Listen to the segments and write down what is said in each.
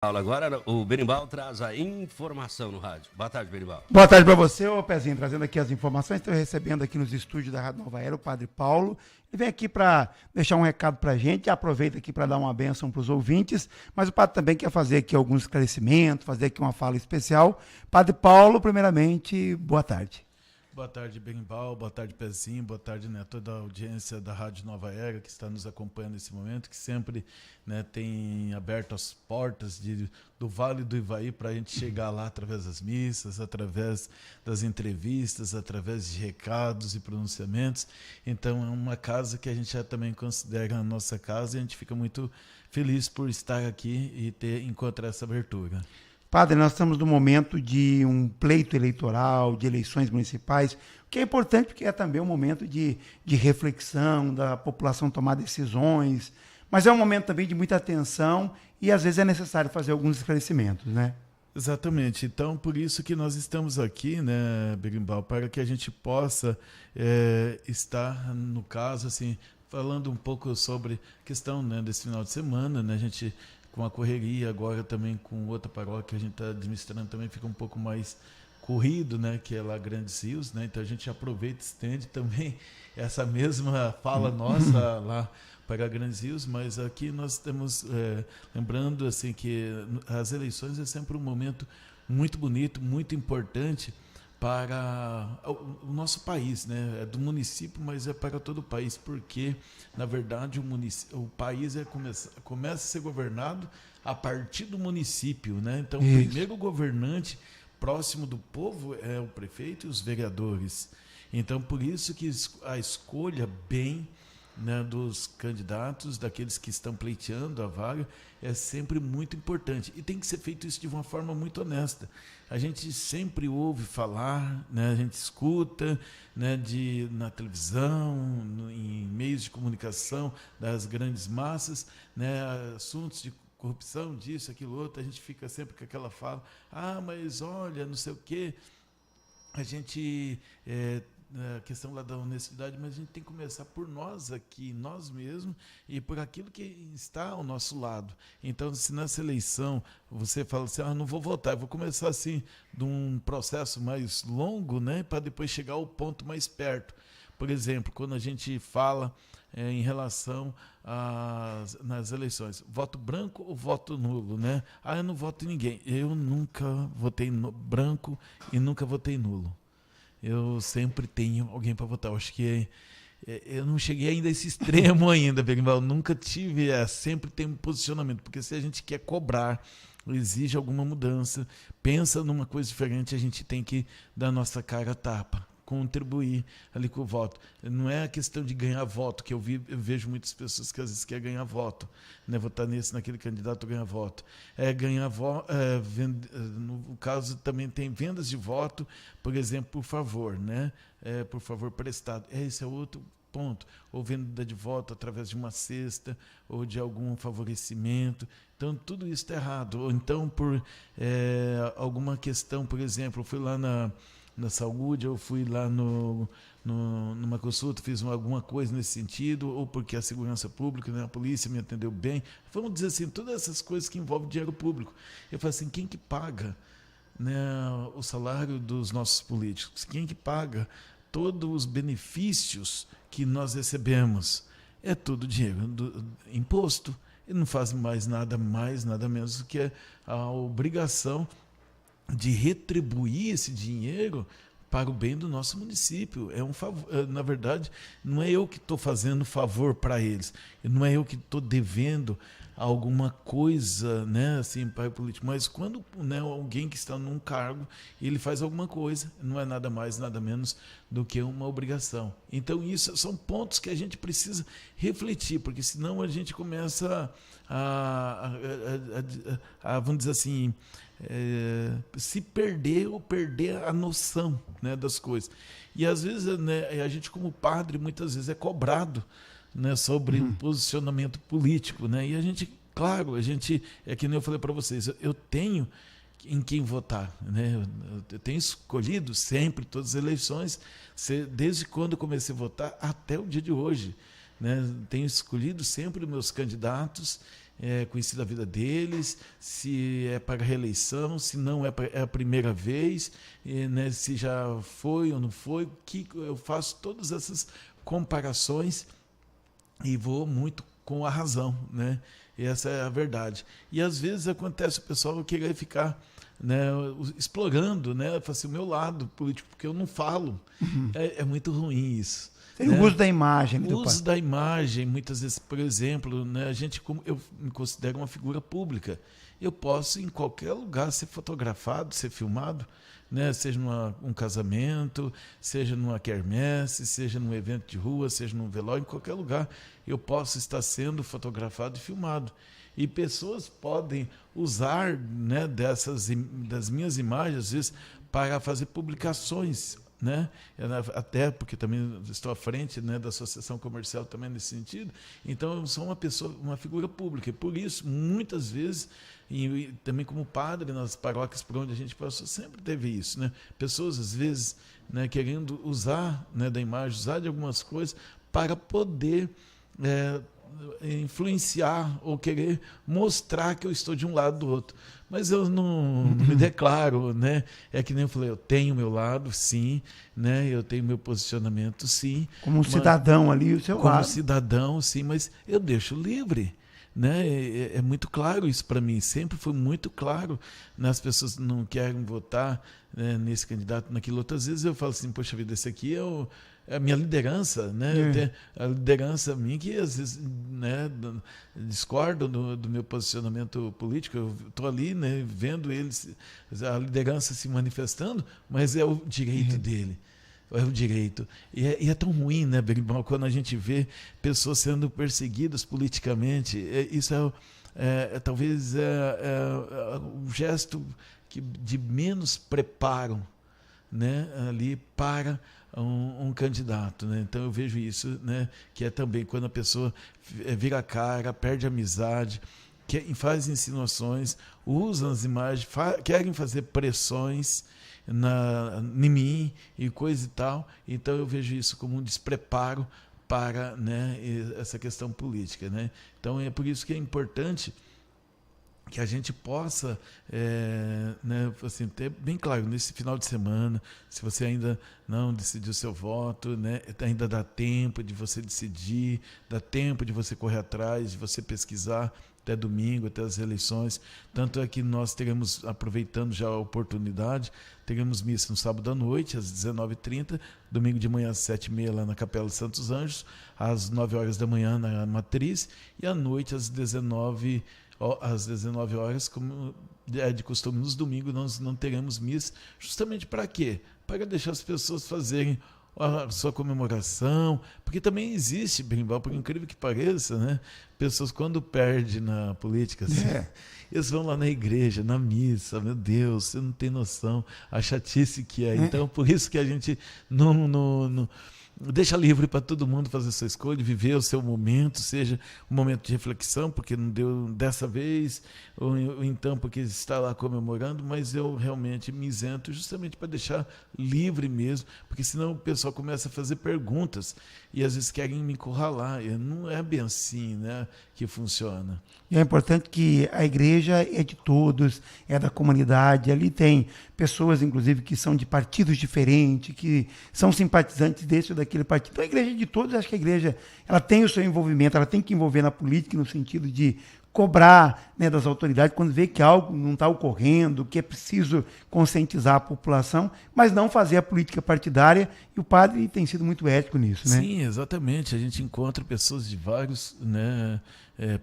Agora o Berimbau traz a informação no rádio. Boa tarde, Berimbau. Boa tarde para você, ô Pezinho, trazendo aqui as informações. Estou recebendo aqui nos estúdios da Rádio Nova Era o Padre Paulo. Ele vem aqui para deixar um recado para a gente, aproveita aqui para dar uma bênção para os ouvintes, mas o Padre também quer fazer aqui alguns esclarecimentos, fazer aqui uma fala especial. Padre Paulo, primeiramente, boa tarde. Boa tarde, Berimbau, boa tarde, Pezinho, boa tarde, né, toda a audiência da Rádio Nova Era que está nos acompanhando nesse momento, que sempre, né, tem aberto as portas do Vale do Ivaí para a gente chegar lá através das missas, através das entrevistas, através de recados e pronunciamentos. Então é uma casa que a gente já também considera a nossa casa e a gente fica muito feliz por estar aqui e encontrar essa abertura. Padre, nós estamos no momento de um pleito eleitoral, de eleições municipais, o que é importante porque é também um momento de reflexão, da população tomar decisões, mas é um momento também de muita atenção e às vezes é necessário fazer alguns esclarecimentos, né? Exatamente, então por isso que nós estamos aqui, né, Berimbau, para que a gente possa estar, no caso, assim, falando um pouco sobre a questão, né, desse final de semana, né, a gente com a correria, agora também com outra paróquia que a gente está administrando também fica um pouco mais corrido, né, que é lá Grandes Rios, né, então a gente aproveita e estende também essa mesma fala nossa lá para Grandes Rios, mas aqui nós estamos lembrando assim que as eleições é sempre um momento muito bonito, muito importante para o nosso país, né? É do município, mas é para todo o país, porque, na verdade, o país começa a ser governado a partir do município, né? Então, o primeiro governante próximo do povo é o prefeito e os vereadores. Então, por isso que a escolha bem, né, dos candidatos, daqueles que estão pleiteando a vaga, é sempre muito importante. E tem que ser feito isso de uma forma muito honesta. A gente sempre ouve falar, né, a gente escuta, né, na televisão, em meios de comunicação das grandes massas, né, assuntos de corrupção, disso, aquilo, outro, a gente fica sempre com aquela fala, mas olha, não sei o quê, a gente... a questão lá da honestidade, mas a gente tem que começar por nós aqui, nós mesmos, e por aquilo que está ao nosso lado. Então, se nessa eleição você fala assim, não vou votar, eu vou começar assim, de um processo mais longo, né, para depois chegar ao ponto mais perto. Por exemplo, quando a gente fala em relação nas eleições, voto branco ou voto nulo, né? Eu não voto em ninguém. Eu nunca votei branco e nunca votei nulo. Eu sempre tenho alguém para votar. Eu acho que eu não cheguei ainda a esse extremo ainda, Berimbau. Nunca tive, sempre tem um posicionamento, porque se a gente quer cobrar, exige alguma mudança, pensa numa coisa diferente, a gente tem que dar nossa cara a tapa, contribuir ali com o voto. Não é a questão de ganhar voto, que eu vejo muitas pessoas que às vezes querem ganhar voto, né? Votar naquele candidato, ganhar voto. Ganhar voto, no caso também tem vendas de voto, por exemplo, por favor, né? Por favor prestado. Esse é outro ponto. Ou venda de voto através de uma cesta, ou de algum favorecimento. Então, tudo isso está errado. Ou então, por alguma questão, por exemplo, eu fui lá na saúde, eu fui lá numa consulta, fiz alguma coisa nesse sentido, ou porque a segurança pública, né, a polícia me atendeu bem. Vamos dizer assim, todas essas coisas que envolvem dinheiro público. Eu falo assim, quem que paga, né, o salário dos nossos políticos? Quem que paga todos os benefícios que nós recebemos? É tudo dinheiro do imposto. E não faz mais, nada menos do que a obrigação de retribuir esse dinheiro para o bem do nosso município. É um favor, na verdade, não é eu que estou fazendo favor para eles, não é eu que estou devendo alguma coisa, né, assim, para o político, mas quando, né, alguém que está num cargo, ele faz alguma coisa, não é nada mais, nada menos do que uma obrigação. Então, isso são pontos que a gente precisa refletir, porque senão a gente começa vamos dizer assim, se perder ou perder a noção, né, das coisas. E às vezes, né, a gente como padre muitas vezes é cobrado, né, sobre um posicionamento político, né? E a gente, claro, é que nem eu falei para vocês, eu tenho em quem votar, né? Eu tenho escolhido sempre todas as eleições, desde quando eu comecei a votar até o dia de hoje, né? Tenho escolhido sempre os meus candidatos, conhecido a vida deles, se é para reeleição, se não é a primeira vez, né, se já foi ou não foi, que eu faço todas essas comparações e vou muito com a razão, né? Essa é a verdade. E às vezes acontece o pessoal querer ficar, né, explorando, né, assim, o meu lado político, porque eu não falo. É muito ruim isso. Seria o uso da imagem. O uso da imagem, muitas vezes, por exemplo, né, eu me considero uma figura pública. Eu posso, em qualquer lugar, ser fotografado, ser filmado, né, seja num casamento, seja numa quermesse, seja num evento de rua, seja num velório, em qualquer lugar, eu posso estar sendo fotografado e filmado. E pessoas podem usar, né, das minhas imagens, às vezes, para fazer publicações, né? Até porque também estou à frente, né, da associação comercial também nesse sentido. Então eu sou uma figura pública, e por isso muitas vezes, e também como padre nas paróquias por onde a gente passou, sempre teve isso, né? Pessoas às vezes, né, querendo usar, né, da imagem, usar de algumas coisas para poder influenciar ou querer mostrar que eu estou de um lado do outro. Mas eu não me declaro, né? É que nem eu falei, eu tenho meu lado, sim, né? Eu tenho meu posicionamento, sim. Como um cidadão ali, o seu lado. Como cidadão, sim, mas eu deixo livre, né? É muito claro isso para mim, sempre foi muito claro, né? As pessoas não querem votar, né, nesse candidato, naquilo. Outras vezes eu falo assim, poxa vida, esse aqui é a minha liderança, né? Eu tenho a liderança minha que às vezes, né, discordo do meu posicionamento político. Eu estou ali, né, vendo eles, a liderança se manifestando, mas é o direito dele. É o direito. E é tão ruim, né, Berimbau, quando a gente vê pessoas sendo perseguidas politicamente. Isso talvez o gesto de menos preparo, né, ali para um candidato, né? Então eu vejo isso, né, que é também quando a pessoa vira a cara, perde a amizade, faz insinuações, usa as imagens, querem fazer pressões em mim e coisa e tal. Então eu vejo isso como um despreparo para, né, essa questão política, né? Então é por isso que é importante que a gente possa, né, assim, ter bem claro, nesse final de semana, se você ainda não decidiu seu voto, né, ainda dá tempo de você decidir, dá tempo de você correr atrás, de você pesquisar até domingo, até as eleições. Tanto é que nós teremos, aproveitando já a oportunidade, teremos missa no sábado à noite, às 19h30, domingo de manhã às 7h30 lá na Capela de Santos Anjos, às 9 horas da manhã na Matriz, e à noite às 19 horas, como é de costume, nos domingos nós não teremos missa, justamente para quê? Para deixar as pessoas fazerem a sua comemoração, porque também existe, Berimbau, por incrível que pareça, né? Pessoas quando perdem na política, assim, eles vão lá na igreja, na missa, meu Deus, você não tem noção, a chatice que é. Então, por isso que a gente não deixa livre para todo mundo fazer a sua escolha, viver o seu momento, seja um momento de reflexão, porque não deu dessa vez, ou então porque está lá comemorando, mas eu realmente me isento justamente para deixar livre mesmo, porque senão o pessoal começa a fazer perguntas e às vezes querem me encurralar. E não é bem assim, né, que funciona. E é importante que a igreja é de todos, é da comunidade. Ali tem pessoas, inclusive, que são de partidos diferentes, que são simpatizantes desse ou daquele partido. Então, a igreja é de todos. Acho que a igreja ela tem o seu envolvimento, ela tem que envolver na política no sentido de cobrar, né, das autoridades quando vê que algo não está ocorrendo, que é preciso conscientizar a população, mas não fazer a política partidária. E o padre tem sido muito ético nisso, né? Sim, exatamente. A gente encontra pessoas de vários, né,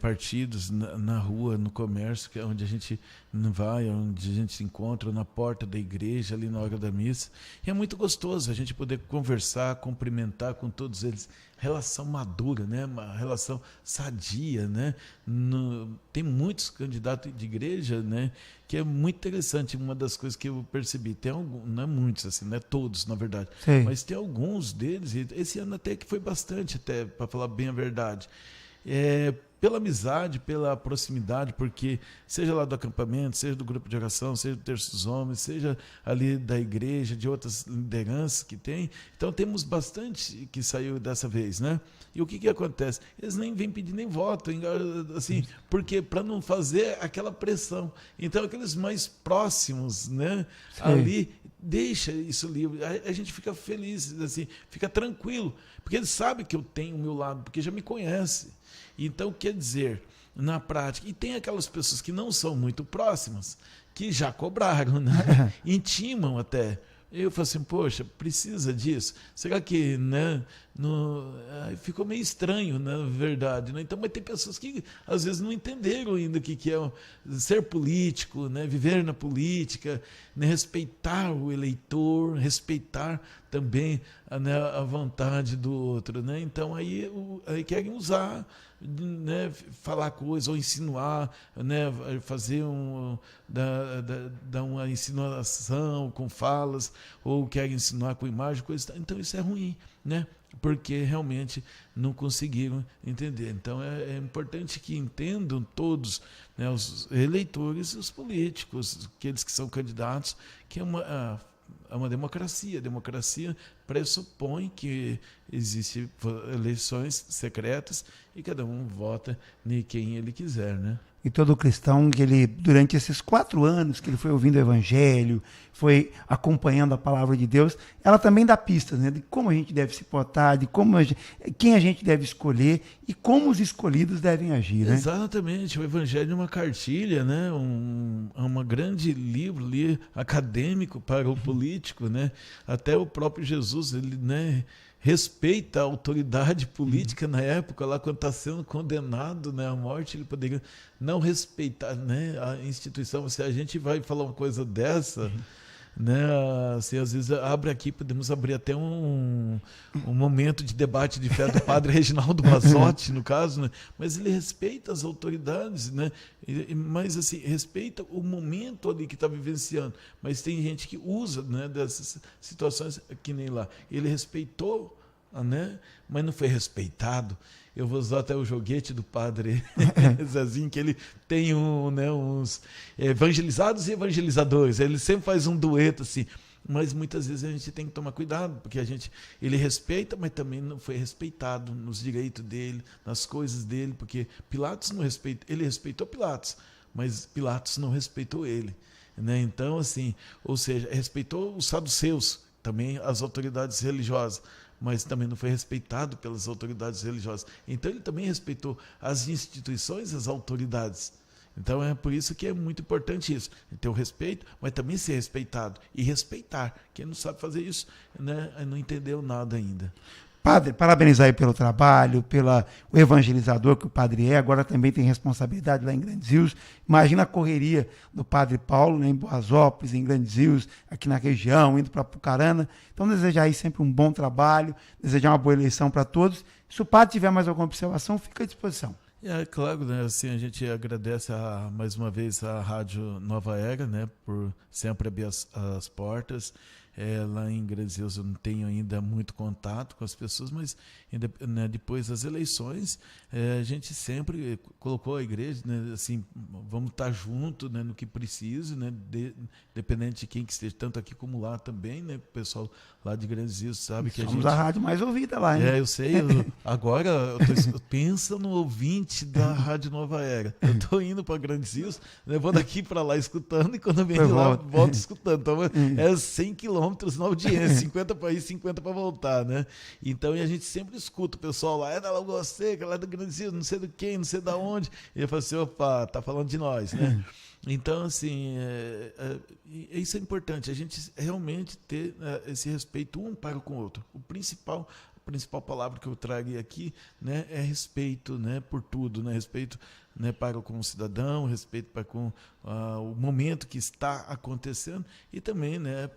partidos na rua, no comércio, que é onde a gente vai, onde a gente se encontra, na porta da igreja, ali na hora da missa. E é muito gostoso a gente poder conversar, cumprimentar com todos eles. Relação madura, né? Uma relação sadia, né? Tem muitos candidatos de igreja, né, que é muito interessante. Uma das coisas que eu percebi, tem alguns, não é muitos, assim, não é todos, na verdade, mas tem alguns deles, e esse ano até que foi bastante, até para falar bem a verdade. pela amizade, pela proximidade, porque seja lá do acampamento, seja do grupo de oração, seja do Terço dos Homens, seja ali da igreja, de outras lideranças que tem. Então temos bastante que saiu dessa vez, né? E o que acontece? Eles nem vêm pedir nem voto, assim, porque para não fazer aquela pressão. Então aqueles mais próximos, né? Sim. Ali, deixa isso livre. A gente fica feliz, assim, fica tranquilo, porque eles sabem que eu tenho o meu lado, porque já me conhece. Então, quer dizer, na prática, e tem aquelas pessoas que não são muito próximas, que já cobraram, né? Intimam até. Eu falo assim, poxa, precisa disso? Será que, né, ficou meio estranho, na verdade, né? Então, mas tem pessoas que às vezes não entenderam ainda o que é ser político, né? Viver na política, né? Respeitar o eleitor, respeitar também, né, a vontade do outro, né? Então aí querem usar, né, falar coisas ou insinuar, né, fazer dar uma insinuação com falas, ou querem insinuar com imagem, coisa. Então isso é ruim, né? Porque realmente não conseguiram entender. Então é importante que entendam todos, né, os eleitores e os políticos, aqueles que são candidatos, que é uma democracia. A democracia pressupõe que existem eleições secretas e cada um vota em quem ele quiser, né? E todo cristão, que ele, durante esses 4 anos que ele foi ouvindo o evangelho, foi acompanhando a palavra de Deus, ela também dá pistas, né, de como a gente deve se portar, de quem a gente deve escolher e como os escolhidos devem agir, né? Exatamente, o evangelho é uma cartilha, né? Um grande livro ali, acadêmico para o político, né? Até o próprio Jesus, ele, né, respeita a autoridade política na época, lá quando está sendo condenado, né, à morte, ele poderia não respeitar, né, a instituição. Se a gente vai falar uma coisa dessa, né, assim, às vezes abre aqui, podemos abrir até um momento de debate de fé do padre Reginaldo Mazzotti, no caso, né, mas ele respeita as autoridades, né, mas assim, respeita o momento ali que está vivenciando, mas tem gente que usa, né, dessas situações, que nem lá, ele respeitou, né, mas não foi respeitado. Eu vou usar até o joguete do padre Zezinho, que ele tem uns evangelizados e evangelizadores. Ele sempre faz um dueto assim. Mas muitas vezes a gente tem que tomar cuidado, porque ele respeita, mas também não foi respeitado nos direitos dele, nas coisas dele, porque Pilatos não respeita. Ele respeitou Pilatos, mas Pilatos não respeitou ele, né? Então, assim, ou seja, respeitou os saduceus, também as autoridades religiosas, mas também não foi respeitado pelas autoridades religiosas. Então ele também respeitou as instituições, as autoridades. Então é por isso que é muito importante isso, ter o respeito, mas também ser respeitado e respeitar. Quem não sabe fazer isso, né, não entendeu nada ainda. Padre, parabenizar aí pelo trabalho, o evangelizador que o padre é, agora também tem responsabilidade lá em Grandes Rios. Imagina a correria do padre Paulo, né, em Boasópolis, em Grandes Rios, aqui na região, indo para Apucarana. Então, desejar aí sempre um bom trabalho, desejar uma boa eleição para todos. Se o padre tiver mais alguma observação, fica à disposição. É claro, né, assim, a gente agradece mais uma vez a Rádio Nova Era, né, por sempre abrir as portas. Lá em Grandes Rios eu não tenho ainda muito contato com as pessoas, mas né, depois das eleições a gente sempre colocou a igreja, né, assim, vamos estar juntos, né, no que precisa, né, dependente de quem que esteja, tanto aqui como lá também, né, o pessoal lá de Grandes Rios sabe que Somos a rádio mais ouvida lá, hein? Eu sei, agora pensa no ouvinte da Rádio Nova Era. Eu estou indo para Grandes Rios, né, vou daqui para lá escutando, e quando eu venho de lá, volto escutando. Então é 100 quilômetros na audiência, 50 para ir, 50 para voltar, né? Então, e a gente sempre escuta o pessoal lá, lá você, que é lá do Grande Rio, não sei do quem, não sei da onde. E eu falo assim, opa, tá falando de nós, né? Então, assim, isso é importante, a gente realmente ter esse respeito um para com o outro. A principal palavra que eu trago aqui, né, é respeito, né, por tudo, né, respeito, né, para com o cidadão, respeito para com o momento que está acontecendo, e também, né,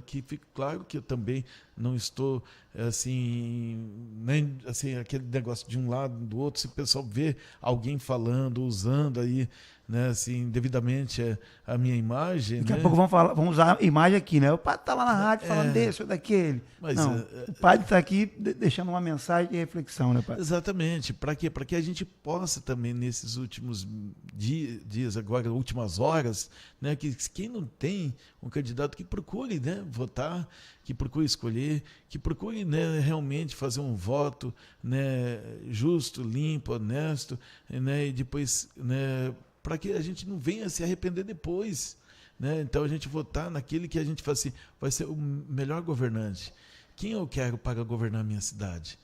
que fique claro que eu também não estou assim, nem assim, aquele negócio de um lado do outro. Se o pessoal vê alguém falando, usando aí, né, assim, devidamente a minha imagem. Daqui né? a pouco vamos usar a imagem aqui, né? O padre está lá na rádio falando desse ou daquele. Mas, não, o padre está aqui deixando uma mensagem de reflexão, né, padre? Exatamente. Para quê? Para que a gente possa também, nesses últimos dias, agora, últimas horas, né, que quem não tem um candidato, que procure, né, votar, que procure escolher, que procure, né, realmente fazer um voto, né, justo, limpo, honesto, né, e depois, né, para que a gente não venha se arrepender depois. Né? Então, a gente votar naquele que a gente fala assim, vai ser o melhor governante. Quem eu quero para governar a minha cidade?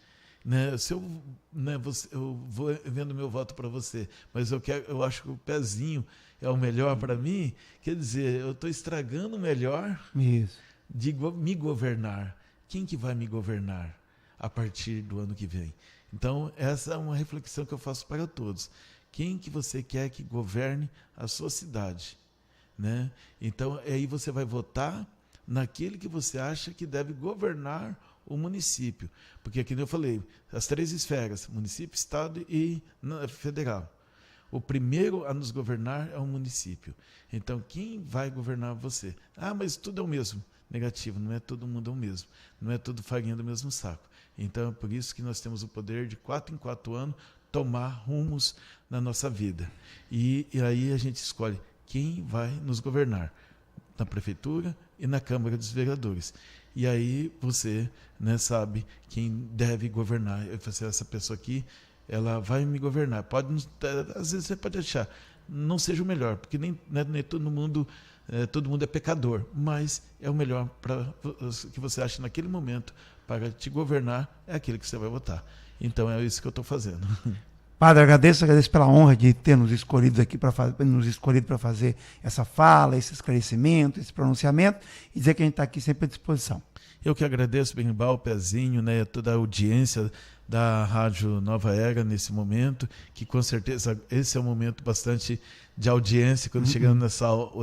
Né? Se eu, né, eu vou vendo meu voto para você, mas eu acho que o Pezinho é o melhor para mim, quer dizer, eu estou estragando o melhor de me governar. Quem que vai me governar a partir do ano que vem? Então, essa é uma reflexão que eu faço para todos. Quem que você quer que governe a sua cidade? Né? Então, aí você vai votar naquele que você acha que deve governar o município. Porque aqui eu falei, as 3 esferas, município, estado e federal. O primeiro a nos governar é o município. Então, quem vai governar você? Ah, mas tudo é o mesmo. Negativo, não é todo mundo é o mesmo. Não é tudo farinha do mesmo saco. Então, é por isso que nós temos o poder de 4 em 4 anos tomar rumos na nossa vida. E aí a gente escolhe quem vai nos governar na prefeitura e na Câmara dos Vereadores. E aí você, né, sabe quem deve governar. Eu falei assim, essa pessoa aqui, ela vai me governar. Às vezes você pode achar, não seja o melhor, porque nem todo mundo é pecador, mas é o melhor que você acha naquele momento para te governar, é aquele que você vai votar. Então é isso que eu estou fazendo. Padre, agradeço pela honra de ter nos escolhido aqui para fazer essa fala, esse esclarecimento, esse pronunciamento, e dizer que a gente está aqui sempre à disposição. Eu que agradeço, Berimbau, Pezinho, né, toda a audiência da Rádio Nova Era nesse momento, que com certeza esse é um momento bastante de audiência, quando chegando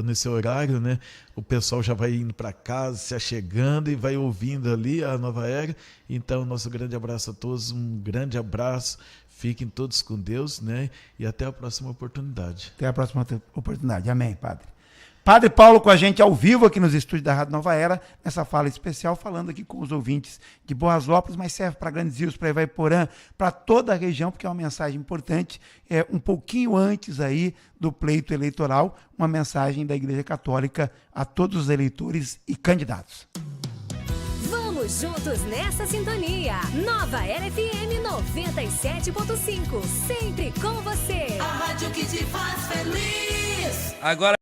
nesse horário, né, o pessoal já vai indo para casa, se achegando e vai ouvindo ali a Nova Era. Então, nosso grande abraço a todos, um grande abraço, fiquem todos com Deus, né, e até a próxima oportunidade. Até a próxima oportunidade. Amém, Padre. Padre Paulo com a gente ao vivo aqui nos estúdios da Rádio Nova Era, nessa fala especial, falando aqui com os ouvintes de Boasópolis, mas serve para Grandes Rios, para Ivaiporã, para toda a região, porque é uma mensagem importante, um pouquinho antes aí do pleito eleitoral, uma mensagem da Igreja Católica a todos os eleitores e candidatos. Vamos juntos nessa sintonia. Nova Era FM 97.5, sempre com você. A rádio que te faz feliz. Agora